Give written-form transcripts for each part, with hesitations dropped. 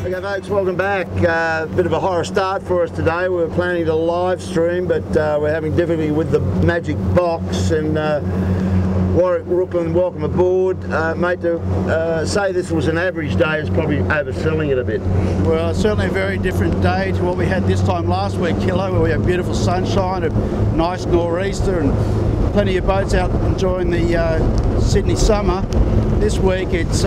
Okay folks, welcome back. Bit of a horror start for us today. We were planning to live stream, but we're having difficulty with the magic box. And Warwick Rooklyn, welcome aboard. Mate, to say this was an average day is probably overselling it a bit. Well, it's certainly a very different day to what we had this time last week, Kilo, where we had beautiful sunshine, a nice nor'easter, and plenty of boats out enjoying the Sydney summer. This week it's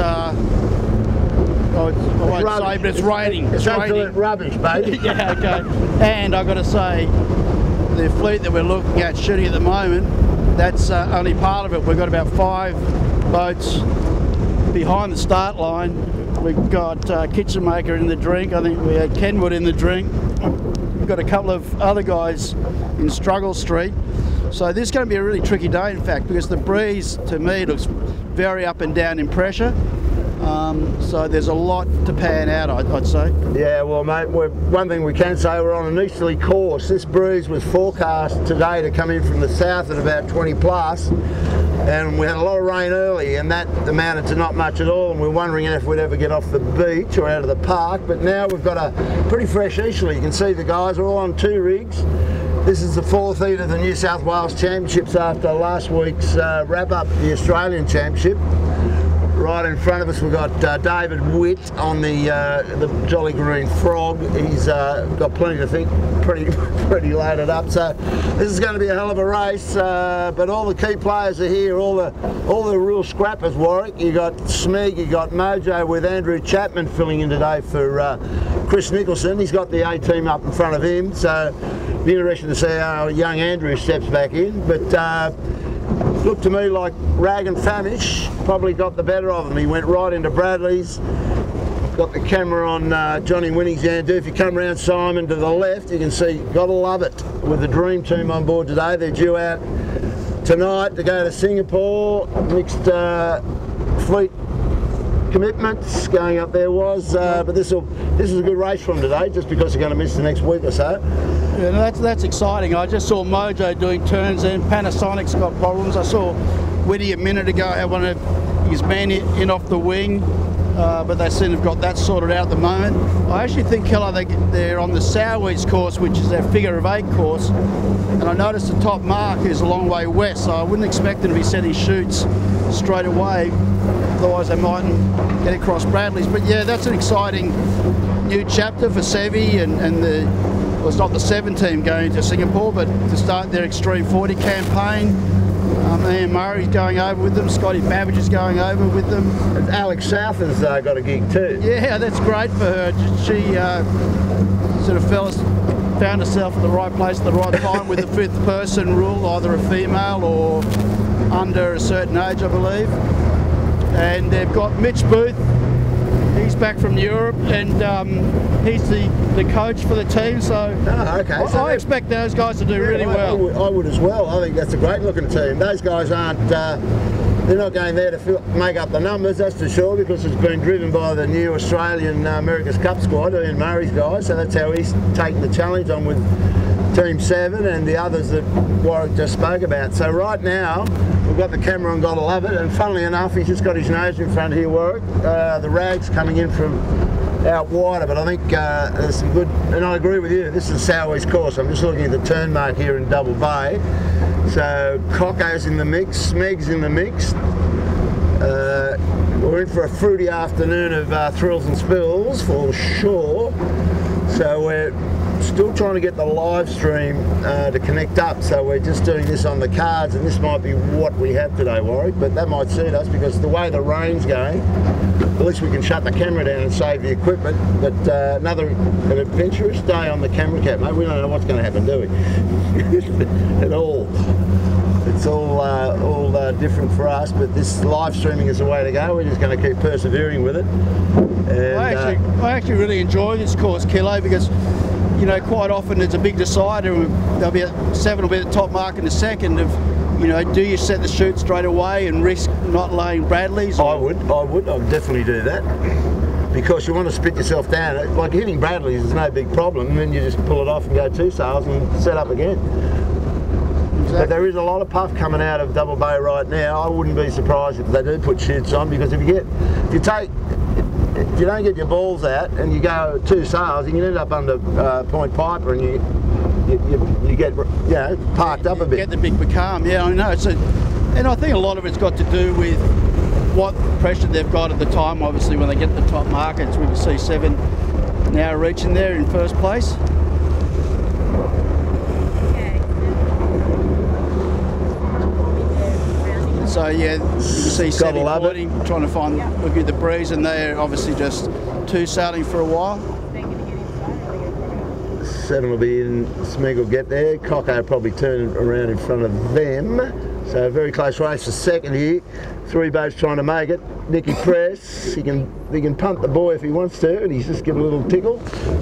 I won't say, but it's raining. It's absolute rubbish, baby. Yeah, okay. And I've got to say, the fleet that we're looking at shooting at the moment, that's only part of it. We've got about 5 boats behind the start line. We've got Kitchen Maker in the drink. I think we had Kenwood in the drink. We've got a couple of other guys in Struggle Street. So this is going to be a really tricky day, in fact, because the breeze, to me, looks very up and down in pressure. So there's a lot to pan out, I'd say. Yeah, well, mate, one thing we can say, we're on an easterly course. This breeze was forecast today to come in from the south at about 20 plus, and we had a lot of rain early, and that amounted to not much at all, and we're wondering if we'd ever get off the beach or out of the park. But now we've got a pretty fresh easterly. You can see the guys are all on 2 rigs. This is the 4th heat of the New South Wales Championships after last week's wrap-up of the Australian Championship. Right in front of us we've got David Witt on the Jolly Green Frog. He's got plenty to think, pretty loaded up. So this is going to be a hell of a race. But all the key players are here, all the real scrappers. Warwick, you got Smeg, you got Mojo with Andrew Chapman filling in today for Chris Nicholson. He's got the A team up in front of him. So it'll be interesting to see how young Andrew steps back in. But looked to me like Rag and Famish probably got the better of him. He went right into Bradley's, got the camera on Johnny Winning's hand. If you come around Simon to the left, you can see, gotta love it, with the Dream Team on board today. They're due out tonight to go to Singapore. Mixed fleet commitments going up there but this is a good race for them today, just because they're going to miss the next week or so. Yeah, no, that's exciting. I just saw Mojo doing turns in. Panasonic's got problems. I saw Whitty a minute ago had one of his men in off the wing, but they seem to have got that sorted out at the moment. I actually think, Keller, they're on the Soweys course, which is their figure of 8 course, and I noticed the top mark is a long way west, so I wouldn't expect them to be setting shoots straight away. Otherwise they mightn't get across Bradley's. But yeah, that's an exciting new chapter for Sevi and well, it's not the 7 team going to Singapore, but to start their Extreme 40 campaign. Ian Murray's going over with them, Scotty Babbage is going over with them. And Alex South has got a gig too. Yeah, that's great for her. She sort of found herself at the right place at the right time with the 5th person rule, either a female or under a certain age, I believe. And they've got Mitch Booth, he's back from Europe, and he's the coach for the team, so, okay. So I expect those guys to do really well. I would as well. I think that's a great looking team. Those guys aren't, they're not going there to make up the numbers, that's for sure, because it's been driven by the new Australian America's Cup squad, Ian Murray's guys, so that's how he's taking the challenge on with Team 7 and the others that Warwick just spoke about. So right now, we've got the camera on, gotta love it, and funnily enough, he's just got his nose in front here, Warwick. The Rag's coming in from out wider, but I think there's some good, and I agree with you, this is Soweys course. I'm just looking at the turn mark here in Double Bay. So Cocko's in the mix, Smeg's in the mix. We're in for a fruity afternoon of thrills and spills for sure. So we're still trying to get the live stream to connect up, so we're just doing this on the cards, and this might be what we have today, Warwick, but that might suit us because the way the rain's going, at least we can shut the camera down and save the equipment. But another adventurous day on the camera cam, mate. We don't know what's going to happen, do we? At all. It's all different for us, but this live streaming is the way to go. We're just going to keep persevering with it. And, I actually really enjoy this course, Kilo, because you know, quite often it's a big decider. There'll be 7 will be the top mark in the second of, you know, do you set the shoot straight away and risk not laying Bradley's? I would definitely do that, because you want to spit yourself down. Like hitting Bradley's is no big problem, and then you just pull it off and go 2 sails and set up again. Exactly. But there is a lot of puff coming out of Double Bay right now. I wouldn't be surprised if they do put shoots on, because if you take if you don't get your balls out and you go 2 sails, you can end up under Point Piper, and you get, you know, parked up a bit. Get the big becalm, yeah, I know. And I think a lot of it's got to do with what pressure they've got at the time. Obviously, when they get the top markets, we can see 7 now reaching there in first place. So yeah, you can see 7 boarding, trying to find, look at the breeze, and they're obviously just 2 sailing for a while. 7 will be in, Smeg will get there, Coco probably turn around in front of them. So a very close race for second here. 3 boats trying to make it. Nicky Press, he can punt the boy if he wants to, and he's just getting a little tickle.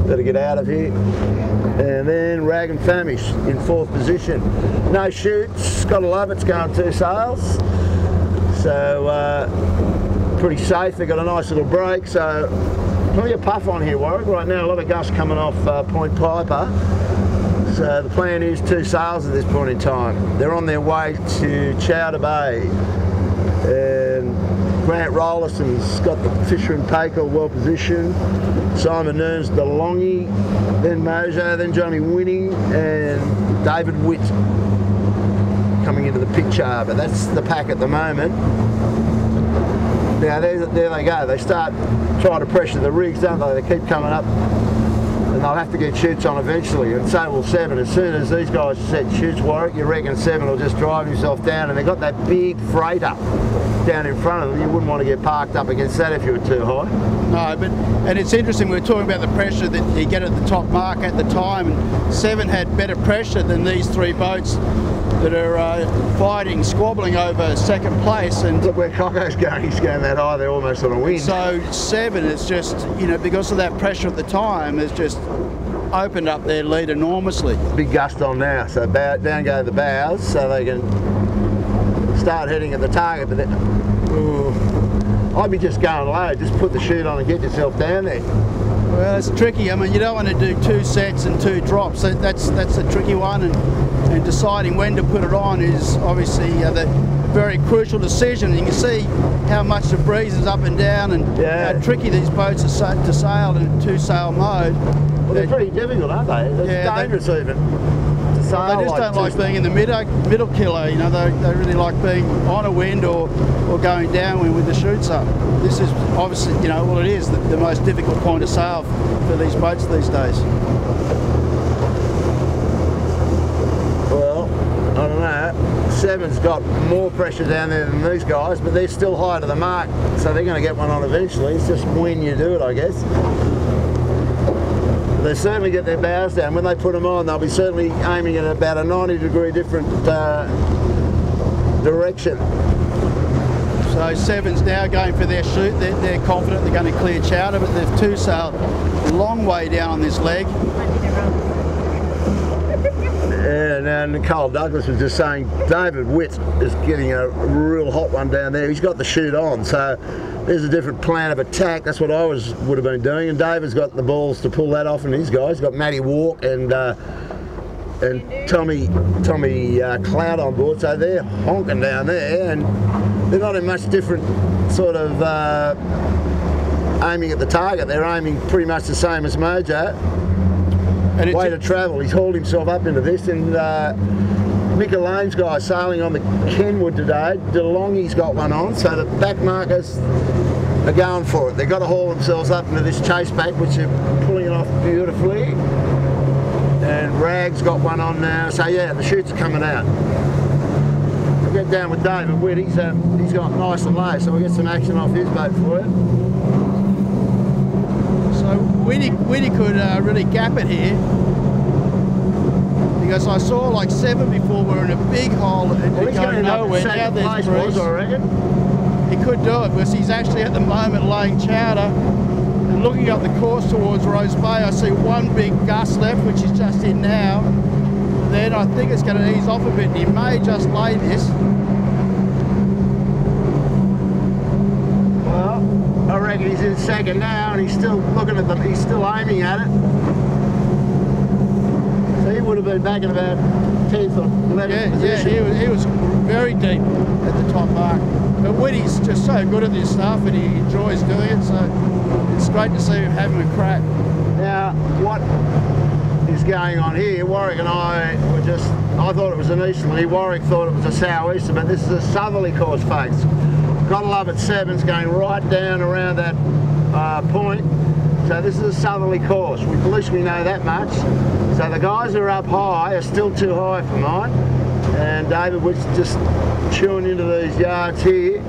Better get out of here. And then Rag and Famish in 4th position. No shoots, gotta love it's going 2 sails. So pretty safe, they've got a nice little break. So plenty of puff on here, Warwick. Right now a lot of gust coming off Point Piper. So the plan is 2 sails at this point in time. They're on their way to Chowder Bay. And Grant Rollison's got the Fisher and Paykel well positioned. Simon Nern's DeLonghi, then Mojo, then Johnny Winning, and David Witt coming into the picture. But that's the pack at the moment. Now there they go. They start trying to pressure the rigs, don't they? They keep coming up. And they'll have to get shoots on eventually, and so will 7. As soon as these guys set shoots, Warwick, you reckon 7 will just drive himself down, and they've got that big freighter down in front of them. You wouldn't want to get parked up against that if you were too high. No, and it's interesting, we were talking about the pressure that you get at the top mark at the time, and 7 had better pressure than these 3 boats that are fighting, squabbling over second place. And look where Coco's going, he's going that high, they're almost on a wind. So 7 is just, you know, because of that pressure at the time, has just opened up their lead enormously. Big gust on now, so down go the bows, so they can start heading at the target. But I'd be just going low, just put the chute on and get yourself down there. Well, it's tricky. I mean, you don't want to do 2 sets and 2 drops. So that's a tricky one, and deciding when to put it on is obviously the very crucial decision. You can see how much the breeze is up and down, and how tricky these boats are to sail in 2-sail mode. Well, they're pretty difficult, aren't they? They're dangerous even. They just don't like being in the middle killer, you know. They really like being on a wind or going downwind with the chutes up. This is obviously, you know, well, it is the most difficult point of sail for these boats these days. Well, I don't know. 7's got more pressure down there than these guys, but they're still high to the mark, so they're going to get one on eventually. It's just when you do it, I guess. They certainly get their bows down. When they put them on, they'll be certainly aiming at about a 90-degree different direction. So 7's now going for their chute. They're confident they're going to clear Chowder, but they've 2-sailed a long way down on this leg. And now Nicole Douglas was just saying David Witt is getting a real hot one down there. He's got the chute on, so there's a different plan of attack. That's what I would have been doing, and David's got the balls to pull that off, and his guys got Matty Walk and Tommy Cloud on board, so they're honking down there, and they're not in much different sort of aiming at the target. They're aiming pretty much the same as Mojo. And way to travel. He's hauled himself up into this, and Mick Elaine's guy sailing on the Kenwood today. DeLonghi's got one on, so the back markers are going for it. They've got to haul themselves up into this chase back, which they're pulling it off beautifully. And Rag's got one on now, so yeah, the chutes are coming out. We'll get down with David Witt. He's got nice and low, so we'll get some action off his boat for you. So Winnie could really gap it here, because I saw like 7 before we're in a big hole and going nowhere. Now there's breeze. I reckon. He could do it, because he's actually at the moment laying Chowder and looking up the course towards Rose Bay. I see one big gust left, which is just in now. Then I think it's going to ease off a bit, and he may just lay this. I reckon he's in second now, and he's still looking at them. He's still aiming at it. So he would have been back in about 10th or 11th position. Yeah, he was very deep at the top mark. But Whitty's just so good at this stuff and he enjoys doing it, so it's great to see him having a crack. Now, what is going on here? Warwick and I thought it was an easterly, Warwick thought it was a southeaster, but this is a southerly course, folks. Gotta love it, Sevens going right down around that point. So this is a southerly course. At least we know that much. So the guys who are up high are still too high for mine. And David was just chewing into these yards here.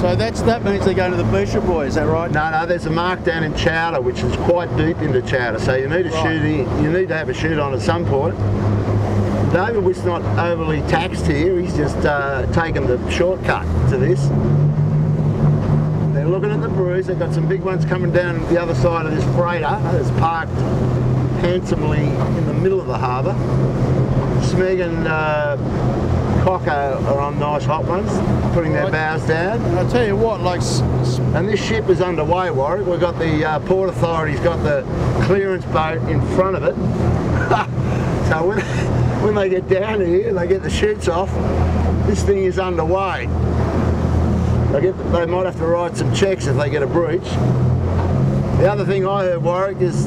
So that means they're going to the Bishop Boy, is that right? No, there's a mark down in Chowder, which is quite deep into Chowder. So you need you need to have a shoot on at some point. David was not overly taxed here. He's just taken the shortcut to this. They're looking at the brews. They've got some big ones coming down the other side of this freighter that's parked handsomely in the middle of the harbour. Smeg and Cocker are on nice hot ones, putting their bows down. And I'll tell you what, and this ship is underway, Warwick. We've got the Port Authority's got the clearance boat in front of it. So when they get down here, they get the chutes off, this thing is underway. They might have to write some checks if they get a breach. The other thing I heard, Warwick, is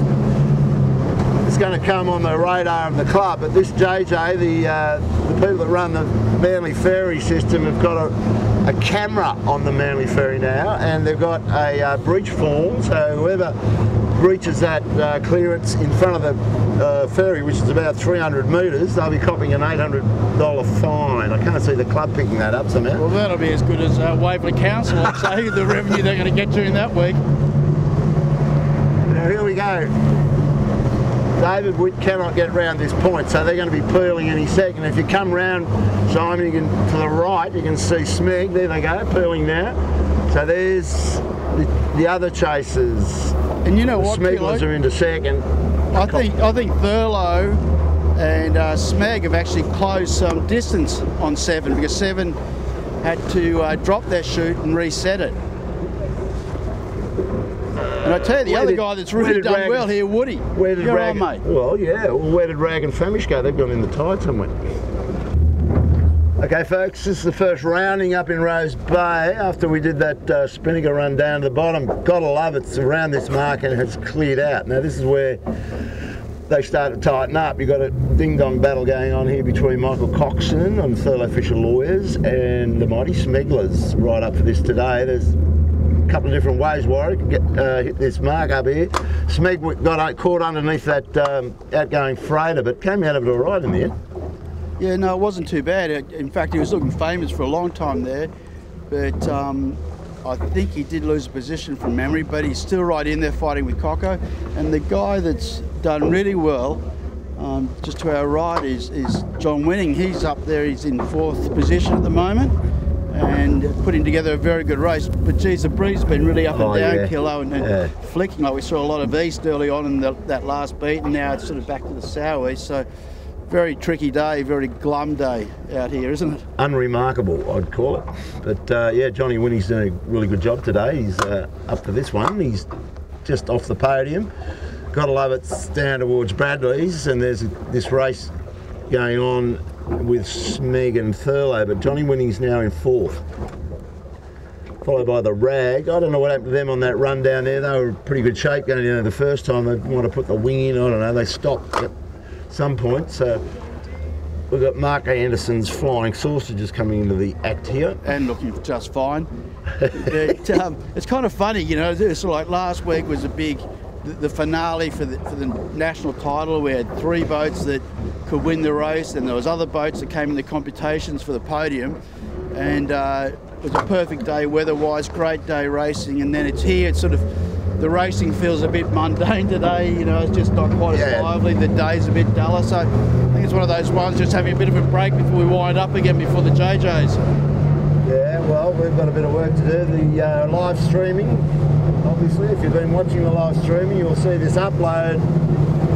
it's going to come on the radar of the club, but this JJ, the people that run the Manly Ferry system have got a camera on the Manly Ferry now, and they've got a breach form, so whoever breaches that clearance in front of the ferry, which is about 300 metres, they'll be copying an $800 fine. I can't see the club picking that up somehow. Well, that'll be as good as Waverley Council, I'd say, the revenue they're going to get during that week. Now here we go. David Witt cannot get round this point, so they're going to be peeling any second. If you come round, Simon, you can, to the right, you can see Smeg. There they go, peeling now. So there's the other chasers. And you know what, Smegglers are into second. I think Thurlow and Smeg have actually closed some distance on 7 because 7 had to drop their chute and reset it. And I tell you, the other guy that's really done well here, Woody. Where did Rag, mate? Well, yeah. Well, where did Rag and Famish go? They've gone in the tide somewhere. Okay, folks, this is the first rounding up in Rose Bay after we did that spinnaker run down to the bottom. Gotta love it's around this mark and it's cleared out. Now this is where they start to tighten up. You've got a ding-dong battle going on here between Michael Coxon and Thurlow Fisher Lawyers and the mighty Smegglers right up for this today. There's a couple of different ways, Warwick, hit this mark up here. Smeg got caught underneath that outgoing freighter, but came out of it all right in the end. Yeah, no, it wasn't too bad. In fact, he was looking famous for a long time there, but I think he did lose a position from memory, but he's still right in there fighting with Coco. And the guy that's done really well, just to our right, is John Winning. He's up there, he's in 4th position at the moment, and putting together a very good race. But geez, the breeze has been really up and down, yeah. Kilo, and flicking. Like we saw a lot of east early on in that last beat, and now it's sort of back to the southeast. So very tricky day, very glum day out here, isn't it? Unremarkable, I'd call it. But yeah, Johnny Winning's doing a really good job today. He's up for this one. He's just off the podium. Gotta love it's down towards Bradley's, and there's this race going on with Smeg and Thurlow, but Johnny Winning's now in 4th. Followed by the Rag. I don't know what happened to them on that run down there. They were in pretty good shape going in there the first time. They want to put the wing in, I don't know. They stopped at some point. So we've got Mark Anderson's Flying Sausages coming into the act here. And looking just fine. It's kind of funny, you know, it's like last week was the finale for the national title. We had 3 boats that could win the race, and there was other boats that came in the computations for the podium, and it was a perfect day weather-wise, great day racing. And then it's here, it's sort of, the racing feels a bit mundane today, you know, it's just not quite as lively, the day's a bit duller, so I think it's one of those ones just having a bit of a break before we wind up again before the JJs. Yeah, well, we've got a bit of work to do. The live streaming, obviously, if you've been watching the live streaming, you'll see this upload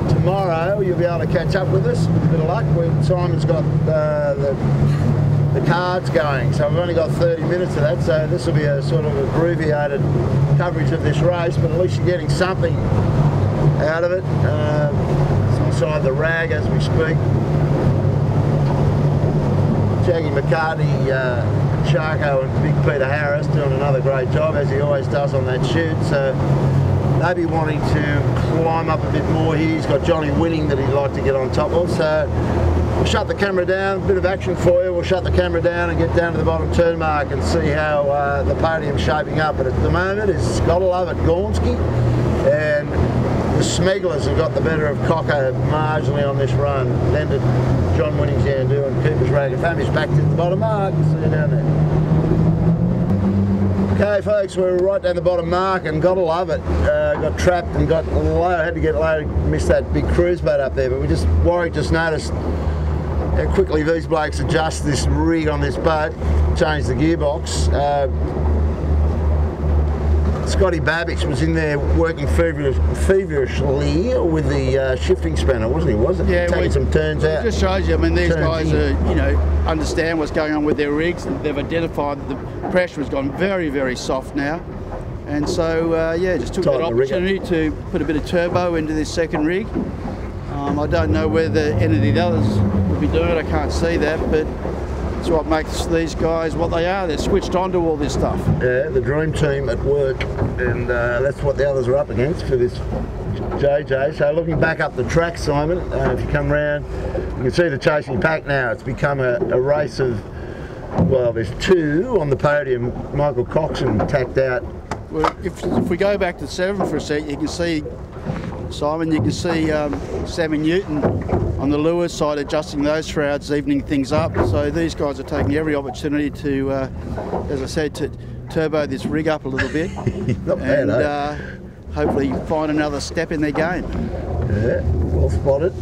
tomorrow. You'll be able to catch up with us with a bit of luck. Simon's got the cards going, so we've only got 30 minutes of that, so this will be a sort of abbreviated coverage of this race, but at least you're getting something out of it. It's inside the Rag as we speak. Jackie McCartney, Charco and Big Peter Harris doing another great job, as he always does on that shoot. So they'll be wanting to climb up a bit more here. He's got Johnny Winning that he'd like to get on top of. So we'll shut the camera down, a bit of action for you. We'll shut the camera down and get down to the bottom turn mark and see how the podium's shaping up. But at the moment, it's gotta love it, Gornsky. And the Smegglers have got the better of Cocker marginally on this run. Then to John Winning's Yandu and Cooper's Ragged Family's back to the bottom mark. See you down there. Okay folks, we're right down the bottom mark and gotta love it. Got trapped and got low, had to get low, missed that big cruise boat up there, but Warwick just noticed how quickly these blokes adjust this rig on this boat, change the gearbox. Scotty Babbage was in there working feverishly with the shifting spanner, wasn't he? Yeah, taking some turns out. It just shows you. I mean, these guys are, understand what's going on with their rigs. They've identified that the pressure has gone very, very soft now, and so just took that opportunity to put a bit of turbo into this second rig. I don't know whether any of the others will be doing it. I can't see that, but it's what makes these guys what they are. They're switched on to all this stuff. Yeah, the dream team at work, and that's what the others are up against for this JJ. So looking back up the track, Simon, if you come round, you can see the chasing pack now. It's become a race of, well, there's two on the podium. Michael Coxon tacked out. Well, if we go back to 7 for a sec, you can see, Simon, you can see Sammy Newton on the Lewis side adjusting those shrouds, evening things up. So these guys are taking every opportunity to, as I said, to turbo this rig up a little bit. Not bad, and hopefully find another step in their game. Yeah, well spotted.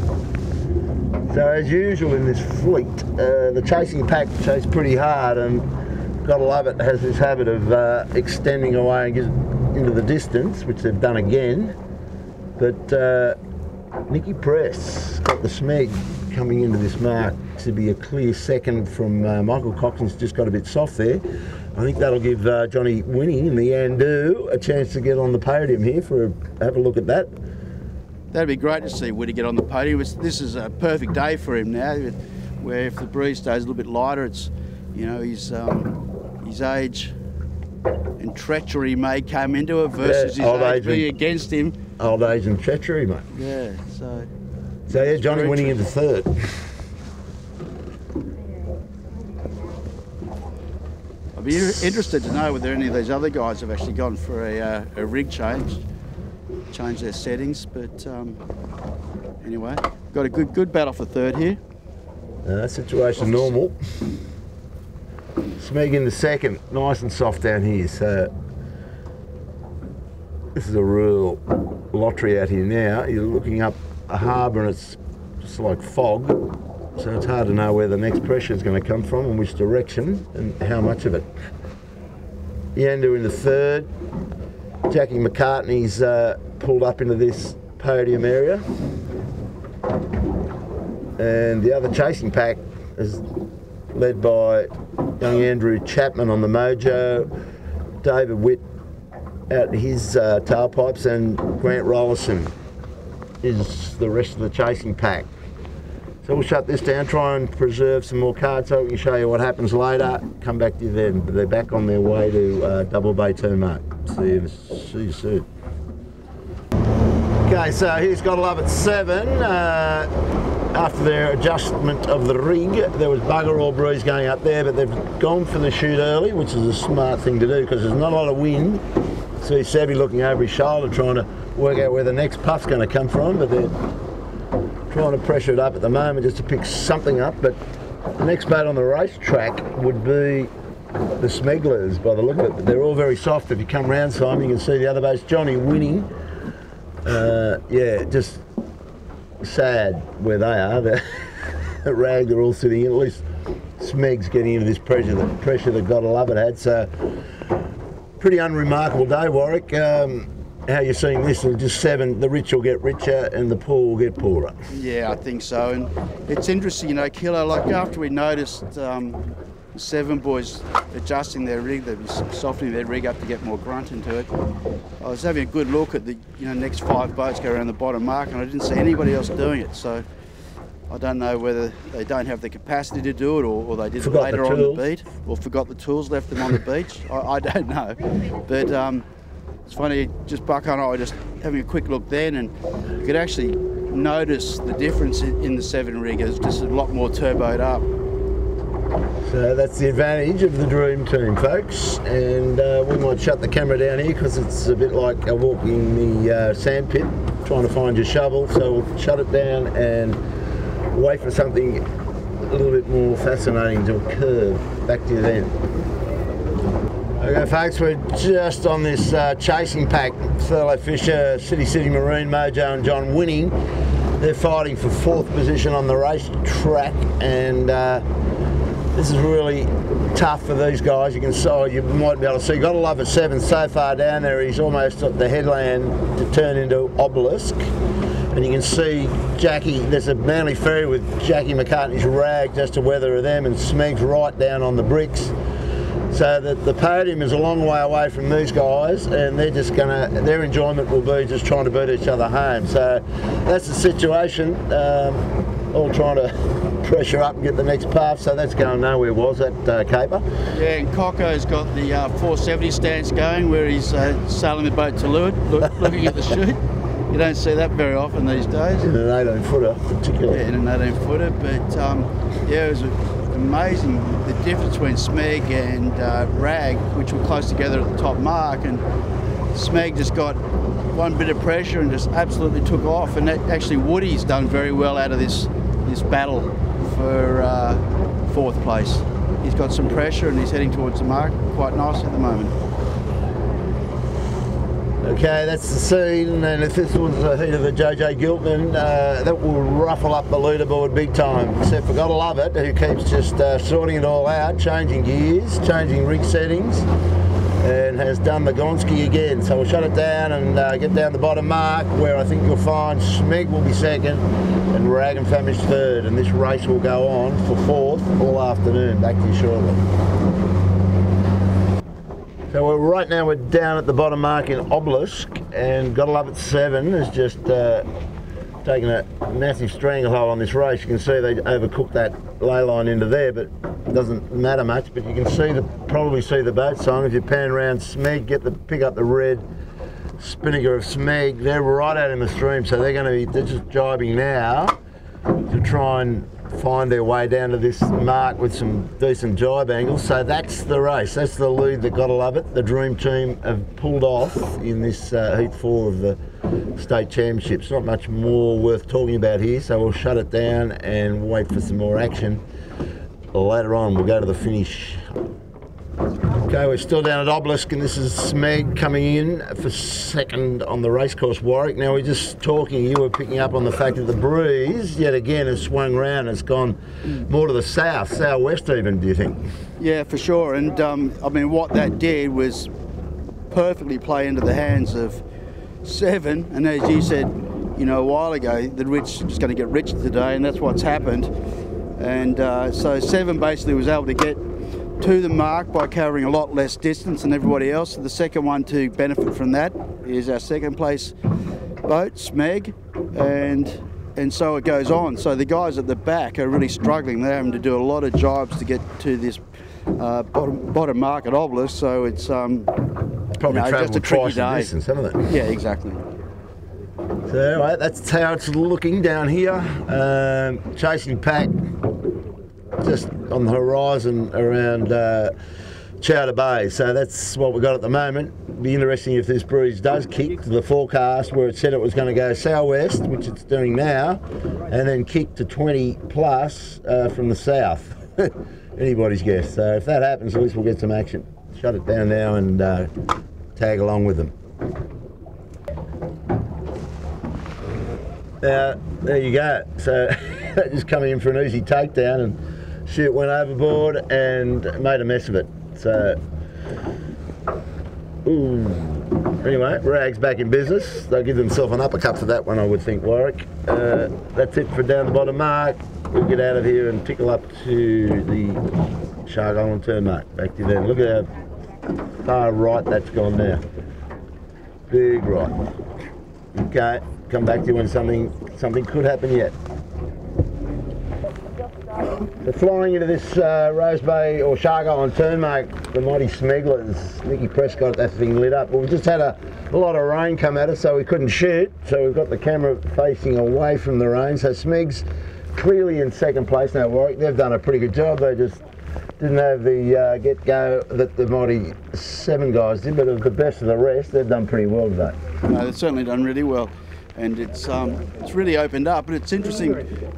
So as usual in this fleet, the chasing pack chase pretty hard, and gotta love it, has this habit of extending away and gets into the distance, which they've done again. But Nicky Press got the Smeg coming into this mark to be a clear second from Michael Coxon's just got a bit soft there. I think that'll give Johnny Winning in the Yandu a chance to get on the podium here have a look at that. That'd be great to see Woody get on the podium. This is a perfect day for him now, where if the breeze stays a little bit lighter, it's, his age and treachery may come into it versus his age being against him. Old age and treachery, mate. Yeah, so yeah, Johnny Winning into third. I'd be interested to know whether any of these other guys have actually gone for a rig change their settings, but anyway, got a good battle for third here. Situation normal. Smeg in the second, nice and soft down here, so this is a real lottery out here now. You're looking up a harbour and it's just like fog, so it's hard to know where the next pressure is going to come from and which direction and how much of it. Yandu in the third. Jackie McCartney's pulled up into this podium area, and the other chasing pack is led by young Andrew Chapman on the Mojo, David Witt out his tailpipes, and Grant Rollerson is the rest of the chasing pack. So we'll shut this down, try and preserve some more cards so we can show you what happens later. Come back to you then. But they're back on their way to Double Bay turn mark. See you soon. Okay, so here's Gotta Love at 7. After their adjustment of the rig, there was bugger all breeze going up there, but they've gone for the chute early, which is a smart thing to do because there's not a lot of wind. See Savvy looking over his shoulder trying to work out where the next puff's going to come from, but they're trying to pressure it up at the moment just to pick something up. But the next boat on the racetrack would be the Smegglers by the look of it, but they're all very soft. If you come round, Simon, you can see the other boats. Johnny Winning, yeah, just sad where they are. The rag they're all sitting in. At least Smeg's getting into this pressure that Gotta Love it had. So pretty unremarkable day, Warwick. How you seeing this? Just 7, the rich will get richer and the poor will get poorer. Yeah, I think so. And it's interesting, Kilo, like after we noticed 7 boys adjusting their rig, they'd be softening their rig up to get more grunt into it. I was having a good look at the next 5 boats go around the bottom mark, and I didn't see anybody else doing it. So I don't know whether they don't have the capacity to do it, or they did it Forgot later the on the tools. beach, or forgot the tools, left them on the beach. I don't know. But it's funny, just Buck and I were just having a quick look then, and you could actually notice the difference in the 7 rig. It's just a lot more turboed up. So that's the advantage of the Dream Team, folks. And we might shut the camera down here because it's a bit like walking the sand pit, trying to find your shovel. So we'll shut it down and wait for something a little bit more fascinating to occur. Back to you then. Okay, folks, we're just on this chasing pack. Thurlow Fisher, City Marine, Mojo and John winning. They're fighting for 4th position on the race track, and this is really tough for these guys. You can see, you might be able to see, gotta love it, 7 so far down there. He's almost at the headland to turn into Obelisk. And you can see Jackie, there's a Manly ferry with Jackie McCartney's rag just to weather of them, and Smeg's right down on the bricks. So the podium is a long way away from these guys, and they're just their enjoyment will be just trying to beat each other home. So that's the situation. All trying to pressure up and get the next path, so that's going nowhere, was that, Caper? Yeah, and Cocko's got the 470 stance going, where he's sailing the boat to leeward, looking at the chute. You don't see that very often these days. In an 18-footer, particularly. Yeah, in an 18-footer, but yeah, it was amazing the difference between Smeg and Rag, which were close together at the top mark, and Smeg just got one bit of pressure and just absolutely took off. And that, actually Woody's done very well out of this battle for 4th place. He's got some pressure and he's heading towards the mark quite nicely at the moment. Okay, that's the scene, and if this was the heat of the JJ Giltman, that will ruffle up the leaderboard big time, except for Gotta Love It, who keeps just sorting it all out, changing gears, changing rig settings, and has done the Gonski again. So we'll shut it down and get down the bottom mark, where I think you'll find Smeg will be 2nd and Rag and Famish 3rd, and this race will go on for 4th all afternoon. Back to you shortly. So right now we're down at the bottom mark in Obelisk, and Gotta Love It 7 has just taken a massive stranglehold on this race. You can see they overcooked that ley line into there, but it doesn't matter much. But you can see probably see the boat sign if you pan around Smeg, pick up the red spinnaker of Smeg. They're right out in the stream, so they're just jibing now to try and find their way down to this mark with some decent jibe angles. So that's the race. That's the lead that Gotta Love It. The Dream Team have pulled off in this Heat 4 of the State Championships. Not much more worth talking about here, so we'll shut it down and wait for some more action. Later on, we'll go to the finish. Okay, we're still down at Obelisk, and this is Smeg coming in for 2nd on the racecourse, Warwick. Now, we're just talking, you were picking up on the fact that the breeze, yet again, has swung round. It's gone more to the southwest even, do you think? Yeah, for sure. And I mean, what that did was perfectly play into the hands of 7. And as you said, you know, a while ago, the rich is going to get richer today, and that's what's happened. And so 7 basically was able to get to the mark by covering a lot less distance than everybody else. The second one to benefit from that is our 2nd place boat, Smeg, and so it goes on. So the guys at the back are really struggling. They're having to do a lot of jibes to get to this bottom mark at Obelisk. So it's probably just a tricky day. Distance, haven't they? Yeah, exactly. So anyway, that's how it's looking down here. Chasing pack just on the horizon around Chowder Bay. So that's what we've got at the moment. It'll be interesting if this breeze does kick to the forecast where it said it was going to go southwest, which it's doing now, and then kick to 20 plus from the south. Anybody's guess. So if that happens, at least we'll get some action. Shut it down now and tag along with them. Now, there you go. So that just coming in for an easy takedown, and shit went overboard and made a mess of it. So, anyway, Rag's back in business. They'll give themselves an uppercut for that one, I would think, Warwick. That's it for down the bottom mark. We'll get out of here and tickle up to the Shark Island turn mark. Back to you then. Look at how far right that's gone now. Big right. Okay, come back to you when something could happen yet. They're flying into this Rose Bay or Shark Island turn, mate. The mighty Smegglers. Nicky Press got that thing lit up. Well, we just had a lot of rain come at us, so we couldn't shoot. So we've got the camera facing away from the rain. So Smegs clearly in second place now, Warwick. They've done a pretty good job. They just didn't have the get-go that the mighty 7 guys did, but of the best of the rest, they've done pretty well today. No, they've certainly done really well. And it's really opened up. But it's interesting,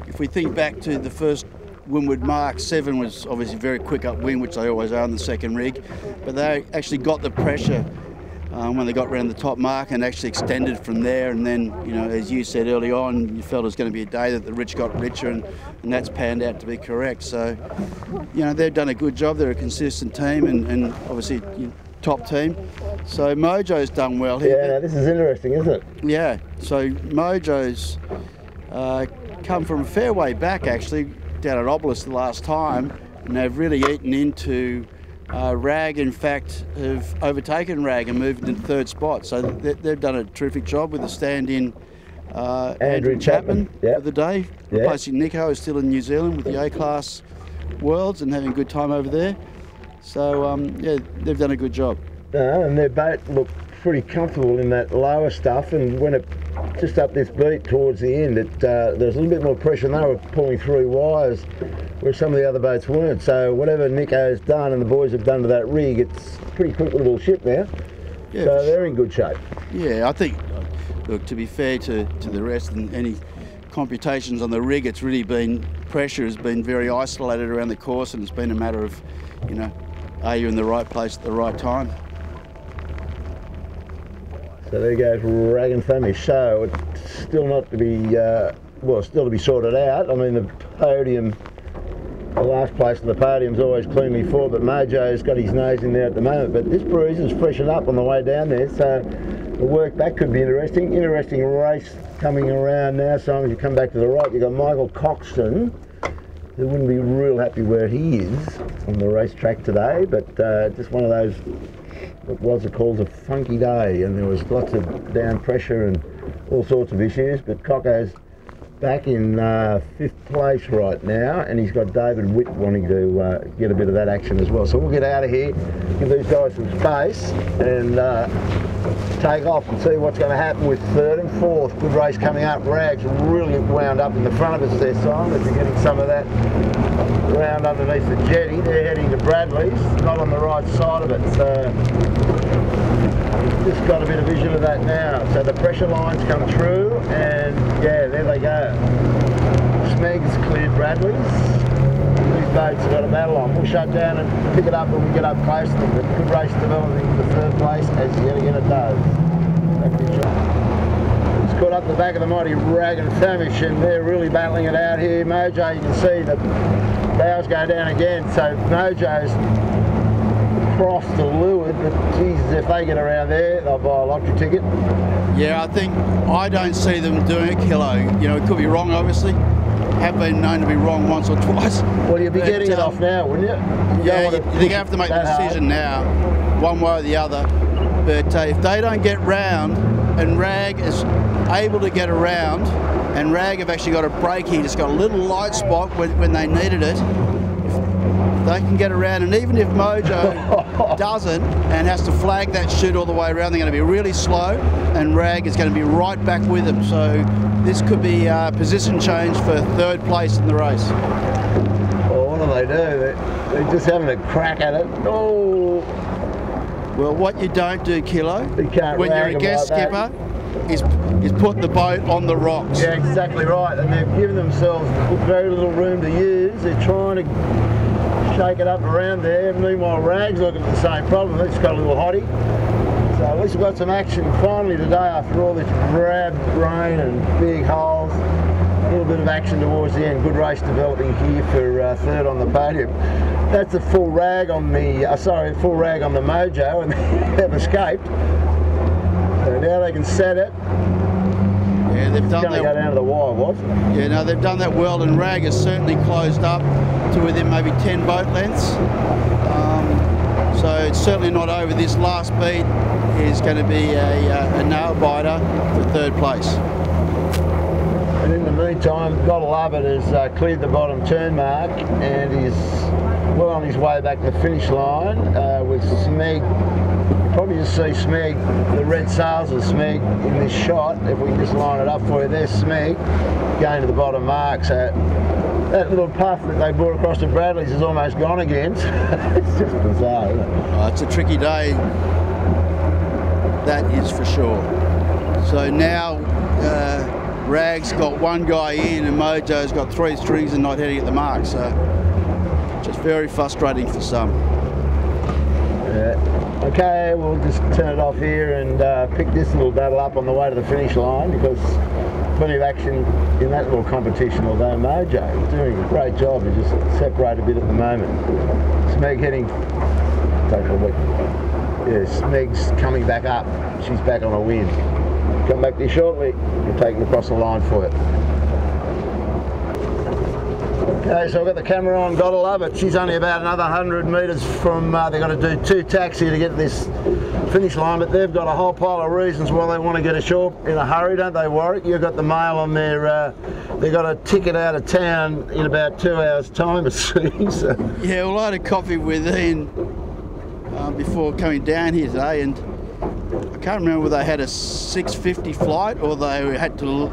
if we think back to the first Windward Mark, 7 was obviously very quick upwind, which they always are in the second rig, but they actually got the pressure when they got around the top mark and actually extended from there. And then, you know, as you said early on, you felt it was going to be a day that the rich got richer, and that's panned out to be correct. So, you know, they've done a good job. They're a consistent team and obviously top team. So Mojo's done well here. Yeah, this is interesting, isn't it? Yeah, so Mojo's come from a fair way back actually, down at Obelisk the last time, and they've really eaten into Rag. In fact, have overtaken Rag and moved into 3rd spot. So they've done a terrific job with the stand-in Andrew Chapman for the day, replacing Nico, who's still in New Zealand with the A-Class Worlds and having a good time over there. So, yeah, they've done a good job. And their boat looked pretty comfortable in that lower stuff, and when it just up this beat towards the end, there was a little bit more pressure, and they were pulling through wires where some of the other boats weren't. So whatever Nico's done and the boys have done to that rig, it's a pretty quick little ship now. Yeah, so they're in good shape. Yeah, I think, look, to be fair to the rest and any computations on the rig, it's really been, pressure has been very isolated around the course, and it's been a matter of, you know, are you in the right place at the right time? So there goes Rag and Famish. So it's still not to be, well, still to be sorted out. I mean, the podium, the last place of the podium's always cleanly full, but Mojo's got his nose in there at the moment. But this breeze is freshened up on the way down there, so the work back could be interesting. Interesting race coming around now. So as you come back to the right, you've got Michael Coxon, who wouldn't be real happy where he is on the racetrack today, but just one of those, what was it called, a funky day, and there was lots of down pressure and all sorts of issues. But Cocko's back in 5th place right now, and he's got David Witt wanting to get a bit of that action as well. So we'll get out of here, give these guys some space, and take off and see what's going to happen with 3rd and 4th. Good race coming up. Rag's really wound up in the front of us there, Simon, if you're getting some of that round underneath the jetty. They're heading to Bradley's, not on the right side of it. So just got a bit of vision of that now. So the pressure lines come through, and yeah, there they go. Smegs cleared Bradley's. These boats have got a battle on. We'll shut down and pick it up when we get up close to them. But good race developing for 3rd place, as yet again it does. It's caught up the back of the mighty Rag and Famish, and they're really battling it out here. Mojo, you can see the bows go down again, so Mojo's crossed the leeward, but Jesus, if they get around there, they'll buy a lottery ticket. Yeah, I don't see them doing a kilo. You know, it could be wrong, obviously. Have been known to be wrong once or twice. Well, you'd be getting it off now, wouldn't you? Yeah, you have to make the decision now, one way or the other. But if they don't get round, and Rag is able to get around, and Rag have actually got a break here, just got a little light spot when they needed it. If they can get around, and even if Mojo doesn't and has to flag that chute all the way around, they're going to be really slow, and Rag is going to be right back with them. So this could be a position change for 3rd place in the race. Well, what do they do? They're just having a crack at it. Oh! Well, what you don't do, Kilo, when you're a guest like skipper, is put the boat on the rocks. Yeah, exactly right. And they've given themselves very little room to use. They're trying to shake it up around there. Meanwhile, Rag's looking at the same problem. It's got a little hottie. So at least we've got some action finally today after all this drab rain and big holes. A little bit of action towards the end. Good race developing here for 3rd on the podium. That's a full rag on the, full rag on the Mojo, and they've escaped. So now they can set it. Yeah, they've done that. It's going to go down to the wire, was it? Yeah, no, they've done that well, and Rag has certainly closed up to within maybe 10 boat lengths. So it's certainly not over. This last beat is going to be a nail biter for 3rd place. And in the meantime, gotta love it, has cleared the bottom turn mark and is well on his way back to the finish line with Smeg. You probably just see Smeg, the red sails of Smeg in this shot. If we can just line it up for you, there's Smeg going to the bottom mark. So that little puff that they brought across to Bradley's is almost gone again. It's just bizarre, isn't it? Oh, it's a tricky day, that is for sure. So now Rag's got one guy in and Mojo's got 3 strings and not heading at the mark, so just very frustrating for some. Yeah. Okay, we'll just turn it off here and pick this little battle up on the way to the finish line, because plenty of action in that little competition, although Mojo is doing a great job to just separate a bit at the moment. Smeg heading, take a look. Yeah, Smeg's coming back up, she's back on a win. Come back to you shortly, we'll take them across the line for it. Okay, so I've got the camera on, gotta love it. She's only about another 100 metres from, they've got to do 2 tacks here to get to this finish line, but they've got a whole pile of reasons why they want to get ashore in a hurry, don't they, Warwick? You've got the mail on their, they've got a ticket out of town in about 2 hours' time, it seems. Yeah, well, I had a coffee with Ian before coming down here today, and I can't remember whether they had a 6:50 flight or they had to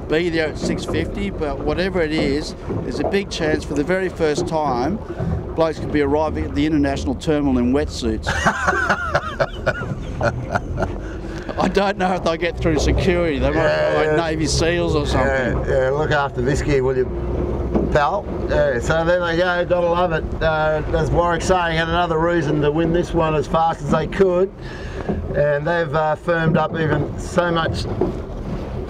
be there at 6:50, but whatever it is, there's a big chance for the very first time blokes could be arriving at the international terminal in wetsuits. I don't know if they'll get through security. They might be like Navy SEALs or something. Yeah, look after this gear, will you, pal? Yeah, so there they go, gotta love it. As Warwick saying, had another reason to win this one as fast as they could, and they've firmed up even so much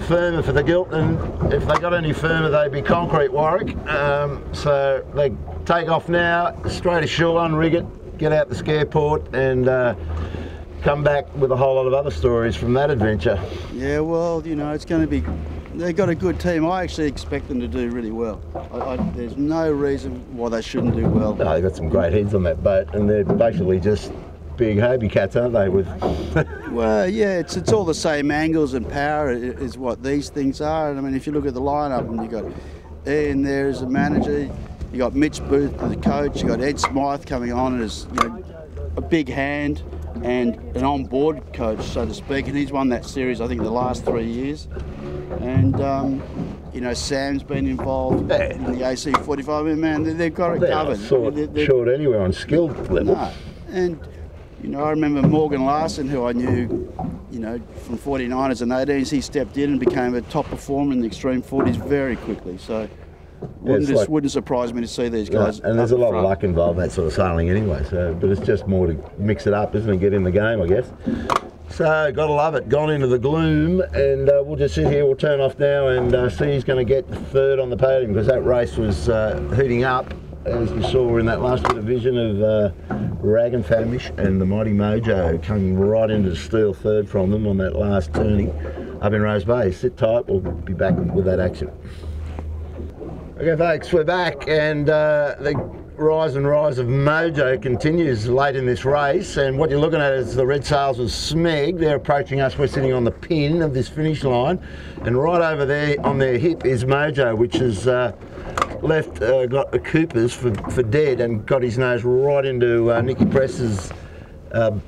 firmer for the gilt, and if they got any firmer they'd be concrete, Warwick. So they take off now, straight ashore, unrig it, get out the scareport, and come back with a whole lot of other stories from that adventure. Yeah, well, you know, it's going to be, they've got a good team. I actually expect them to do really well. There's no reason why they shouldn't do well. No, they've got some great heads on that boat, and they're basically just big Hobie cats, aren't they? With well, yeah, it's all the same angles and power is what these things are. And I mean, if you look at the lineup, and you got Ian there as a manager, you got Mitch Booth as the coach, you got Ed Smythe coming on as, you know, a big hand and an on-board coach, so to speak, and he's won that series I think the last 3 years. And you know, Sam's been involved in the AC 45. I mean, man, they've got it covered. They're short anyway on skill level. No. And you know, I remember Morgan Larson, who I knew, you know, from 49ers and 18s. He stepped in and became a top performer in the extreme 40s very quickly. So wouldn't surprise me to see these guys. And there's a lot of luck involved in that sort of sailing anyway. So, but it's just more to mix it up, isn't it? Get in the game, I guess. So, gotta love it. Gone into the gloom, and we'll just sit here. We'll turn off now and see who's going to get third on the podium, because that race was heating up, as you saw in that last bit of vision of Rag and Famish and the mighty Mojo coming right into the steel third from them on that last turning up in Rose Bay. Sit tight. We'll be back with that action. Okay, folks, we're back, and the rise and rise of Mojo continues late in this race, and what you're looking at is the red sails of Smeg. They're approaching us. We're sitting on the pin of this finish line, and right over there on their hip is Mojo, which has got the Coopers for dead and got his nose right into Nicky Press's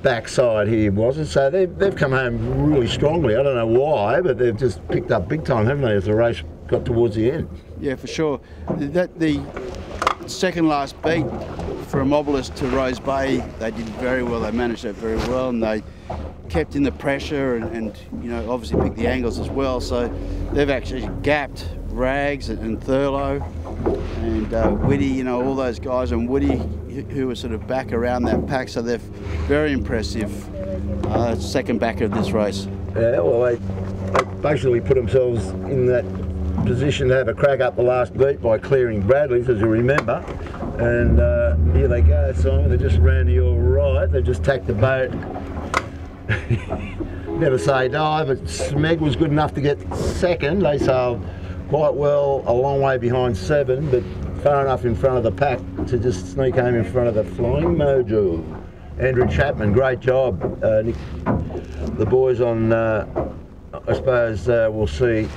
backside here, was it? So they've come home really strongly. I don't know why, but they've just picked up big time, haven't they, as the race got towards the end? Yeah, for sure. The second last beat from Obelisk to Rose Bay, they did very well. They managed that very well, and they kept in the pressure and you know, obviously picked the angles as well. So they've actually gapped Rags and Thurlow and Whitty, you know, all those guys, and Woody, who were sort of back around that pack. So they're very impressive second backer of this race. Yeah, well, they basically put themselves in that position to have a crack up the last beat by clearing Bradley's, as you remember. And here they go, Simon. They just ran to your right. They just tacked the boat. Never say die, but Smeg was good enough to get second. They sailed quite well, a long way behind 7, but far enough in front of the pack to just sneak home in front of the Flying Mojo. Andrew Chapman, great job. Nick, the boys on, I suppose we'll see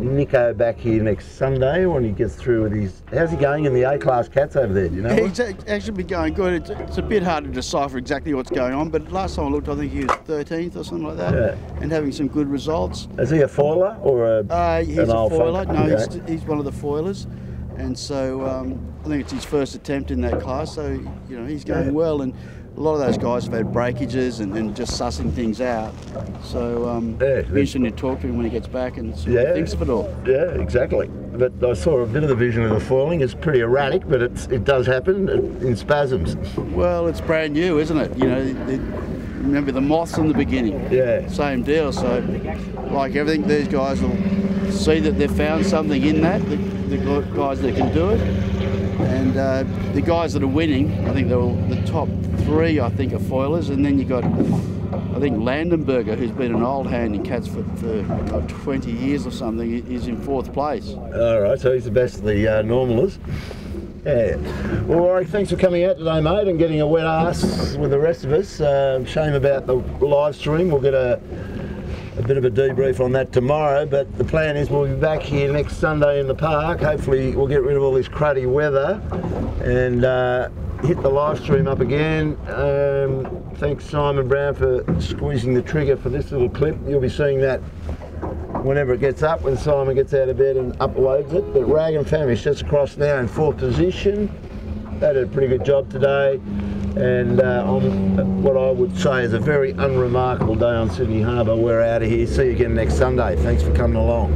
Nico back here next Sunday when he gets through with his... How's he going in the A-class cats over there, do you know? He's actually been going good. It's a bit hard to decipher exactly what's going on, but last time I looked, I think he was 13th or something like that, Yeah. and having some good results. Is he a foiler or He's an a old foiler. fella? No, Okay. he's one of the foilers, and so I think it's his first attempt in that class. So you know he's going well, and a lot of those guys have had breakages and just sussing things out. So it'll be interesting to talk to him when he gets back and see what he thinks of it all. Yeah, exactly. But I saw a bit of the vision of the foiling. It's pretty erratic, but it does happen in spasms. Well, it's brand new, isn't it? You know, remember the moths in the beginning. Yeah. Same deal. So, like everything, these guys will see that they've found something in that. The guys that can do it, and the guys that are winning, I think they're all, the top 3, I think, are foilers, and then you got, I think, Landenberger, who's been an old hand in cats for like 20 years or something, is in 4th place. All right, so he's the best of the normalers. Yeah. Well, Warwick, thanks for coming out today, mate, and getting a wet ass with the rest of us. Shame about the live stream. We'll get a bit of a debrief on that tomorrow, but the plan is we'll be back here next Sunday in the park. Hopefully we'll get rid of all this cruddy weather and hit the live stream up again. Thanks Simon Brown for squeezing the trigger for this little clip. You'll be seeing that whenever it gets up, when Simon gets out of bed and uploads it. But Rag and Famish just across now in 4th position. They did a pretty good job today, and on what I would say is a very unremarkable day on Sydney Harbour. We're out of here. See you again next Sunday. Thanks for coming along.